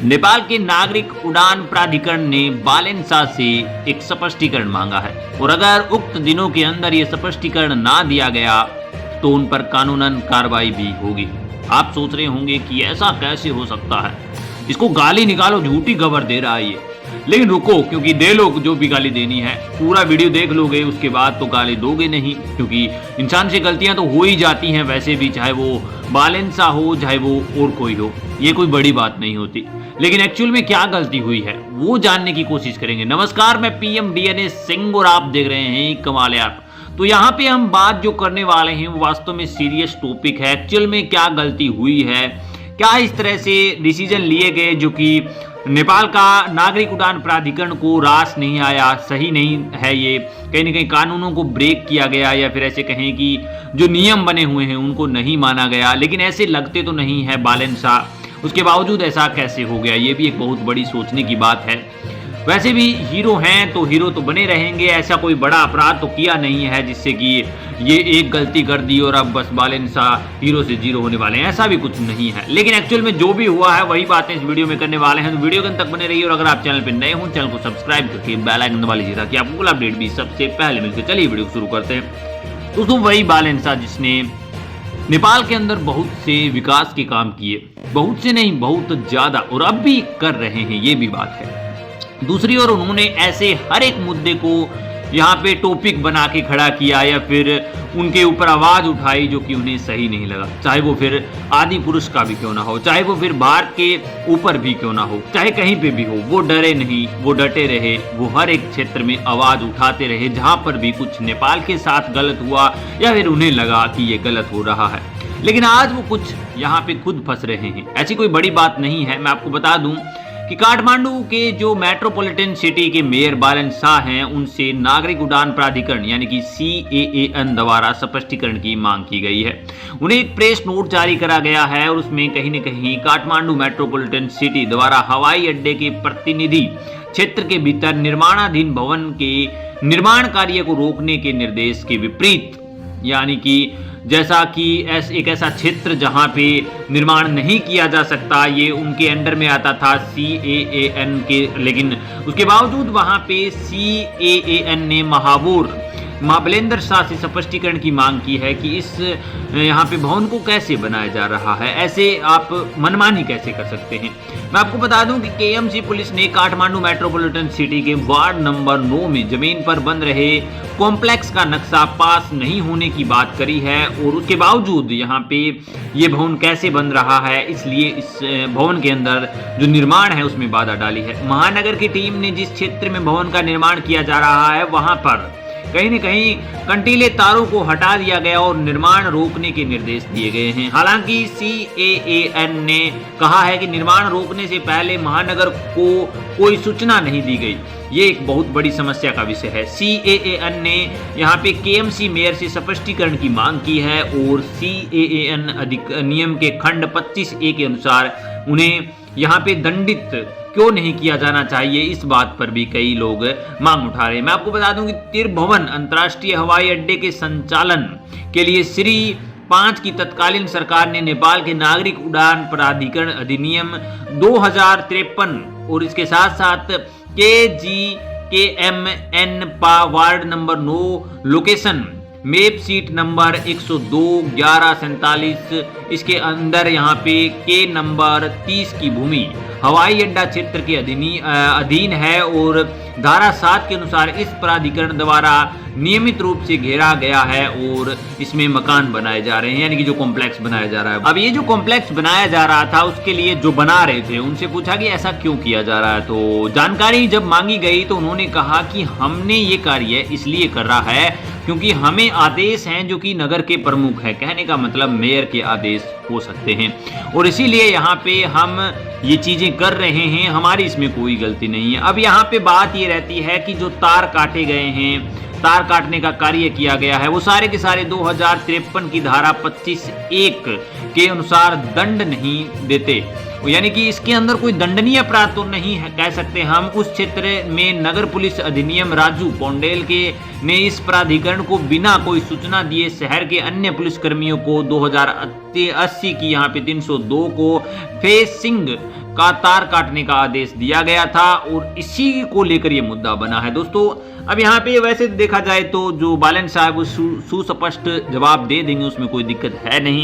नेपाल के नागरिक उड़ान प्राधिकरण ने बालेंसा से एक स्पष्टीकरण मांगा है और अगर उक्त दिनों के अंदर ये स्पष्टीकरण ना दिया गया तो उन पर कानूनन कार्रवाई भी होगी। आप सोच रहे होंगे कि ऐसा कैसे हो सकता है, इसको गाली निकालो, झूठी खबर दे रहा है ये। लेकिन रुको, क्योंकि दे लो जो भी गाली देनी है, पूरा वीडियो देख लोगे उसके बाद तो गाली दोगे नहीं, क्योंकि इंसान से गलतियां तो हो ही जाती हैं वैसे भी, चाहे वो बालेंसा हो चाहे वो और कोई हो, ये कोई बड़ी बात नहीं होती। लेकिन एक्चुअल में क्या गलती हुई है वो जानने की कोशिश करेंगे। नमस्कार, मैं पीएम डीएनए सिंह और आप देख रहे हैं कमाल ऐप। तो यहाँ पे हम बात जो करने वाले हैं वो वास्तव में सीरियस टॉपिक है। एक्चुअल में क्या गलती हुई है, क्या इस तरह से डिसीजन लिए गए जो कि नेपाल का नागरिक उड़ान प्राधिकरण को रास नहीं आया, सही नहीं है, ये कहीं ना कहीं कानूनों को ब्रेक किया गया, या फिर ऐसे कहें कि जो नियम बने हुए हैं उनको नहीं माना गया। लेकिन ऐसे लगते तो नहीं है बालेंसा, उसके बावजूद ऐसा कैसे हो गया, ये भी एक बहुत बड़ी सोचने की बात है। वैसे भी हीरो हैं तो हीरो तो बने रहेंगे, ऐसा कोई बड़ा अपराध तो किया नहीं है जिससे कि ये एक गलती कर दी और अब बस बालेंसा हीरो से जीरो होने वाले हैं, ऐसा भी कुछ नहीं है। लेकिन एक्चुअल में जो भी हुआ है वही बातें इस वीडियो में करने वाले हैं, तो वीडियो के अंत तक बने रहिए। और अगर आप चैनल पर नए हो, चैनल को सब्सक्राइब करके बेल आइकन दबा लीजिए ताकि आपको अपडेट भी सबसे पहले मिलकर। चलिए वीडियो शुरू करते हैं। दोस्तों, वही बालेंसा जिसने नेपाल के अंदर बहुत से विकास के काम किए, बहुत से नहीं बहुत ज्यादा, और अब भी कर रहे हैं, ये भी बात है। दूसरी ओर उन्होंने ऐसे हर एक मुद्दे को यहाँ पे टॉपिक बना के खड़ा किया या फिर उनके ऊपर आवाज उठाई जो कि उन्हें सही नहीं लगा, चाहे वो फिर आदि पुरुष का भी क्यों ना हो, चाहे वो फिर भारत के ऊपर भी क्यों ना हो, चाहे कहीं पे भी हो, वो डरे नहीं, वो डटे रहे, वो हर एक क्षेत्र में आवाज उठाते रहे जहां पर भी कुछ नेपाल के साथ गलत हुआ या फिर उन्हें लगा कि ये गलत हो रहा है। लेकिन आज वो कुछ यहाँ पे खुद फंस रहे हैं, ऐसी कोई बड़ी बात नहीं है। मैं आपको बता दूं कि काठमांडू के जो मेट्रोपॉलिटन सिटी के मेयर बालेंसा हैं, उनसे नागरिक उड़ान प्राधिकरण यानी कि CAAN द्वारा स्पष्टीकरण की मांग की गई है। उन्हें एक प्रेस नोट जारी करा गया है और उसमें कहीं न कहीं काठमांडू मेट्रोपॉलिटन सिटी द्वारा हवाई अड्डे के प्रतिनिधि क्षेत्र के भीतर निर्माणाधीन भवन के निर्माण कार्य को रोकने के निर्देश के विपरीत, यानी कि जैसा कि एक ऐसा क्षेत्र जहां पे निर्माण नहीं किया जा सकता, ये उनके अंडर में आता था CAAN के, लेकिन उसके बावजूद वहां पे CAAN ने महापौर महाबलेंद्र शाह से स्पष्टीकरण की मांग की है कि इस यहाँ पे भवन को कैसे बनाया जा रहा है, ऐसे आप मनमानी कैसे कर सकते हैं। मैं आपको बता दूं कि KMC पुलिस ने काठमांडू मेट्रोपॉलिटन सिटी के वार्ड नंबर 9 में जमीन पर बन रहे कॉम्प्लेक्स का नक्शा पास नहीं होने की बात करी है और उसके बावजूद यहाँ पे ये भवन कैसे बन रहा है, इसलिए इस भवन के अंदर जो निर्माण है उसमें बाधा डाली है। महानगर की टीम ने जिस क्षेत्र में भवन का निर्माण किया जा रहा है वहां पर कहीं न कहीं कंटीले तारों को हटा दिया गया और निर्माण रोकने के निर्देश दिए गए हैं। हालांकि CAAN ने कहा है कि निर्माण रोकने से पहले महानगर को कोई सूचना नहीं दी गई, ये एक बहुत बड़ी समस्या का विषय है। CAAN ने यहाँ पे KMC मेयर से स्पष्टीकरण की मांग की है और CAAN अधिनियम के खंड 25A के अनुसार उन्हें यहाँ पे दंडित क्यों नहीं किया जाना चाहिए, इस बात पर भी कई लोग मांग उठा रहे हैं। मैं आपको बता दूं कि तिरभवन अंतर्राष्ट्रीय हवाई अड्डे के संचालन के लिए श्री 5 की तत्कालीन सरकार ने नेपाल के नागरिक उड़ान प्राधिकरण अधिनियम 2053 और इसके साथ साथ KGKMN ward number 9 location map seat number 102/1147 इसके अंदर यहाँ पे के नंबर 30 की भूमि हवाई अड्डा क्षेत्र के अधीन है और धारा 7 के अनुसार इस प्राधिकरण द्वारा नियमित रूप से घेरा गया है और इसमें मकान बनाए जा रहे हैं, यानी कि जो कॉम्प्लेक्स बनाया जा रहा है। अब ये जो कॉम्प्लेक्स बनाया जा रहा था उसके लिए जो बना रहे थे उनसे पूछा कि ऐसा क्यों किया जा रहा है, तो जानकारी जब मांगी गई तो उन्होंने कहा कि हमने ये कार्य इसलिए कर रहा है क्योंकि हमें आदेश हैं जो कि नगर के प्रमुख हैं, कहने का मतलब मेयर के आदेश हो सकते हैं और इसीलिए यहाँ पे हम ये चीजें कर रहे हैं, हमारी इसमें कोई गलती नहीं है। अब यहाँ पे बात ये रहती है कि जो तार काटे गए हैं, तार काटने का कार्य किया गया है, वो सारे के सारे 2053 की धारा 25(1) के अनुसार दंड नहीं देते, यानी कि इसके अंदर कोई दंडनीय अपराध तो नहीं है कह सकते हम। उस क्षेत्र में नगर पुलिस अधिनियम राजू पौंडेल के ने इस प्राधिकरण को बिना कोई सूचना दिए शहर के अन्य पुलिस कर्मियों को 2080 की यहाँ पे 302 को फेसिंग का तार काटने का आदेश दिया गया था और इसी को लेकर यह मुद्दा बना है दोस्तों। अब यहाँ पे वैसे देखा जाए तो जो बालन साहब सुस्पष्ट जवाब दे देंगे, उसमें कोई दिक्कत है नहीं।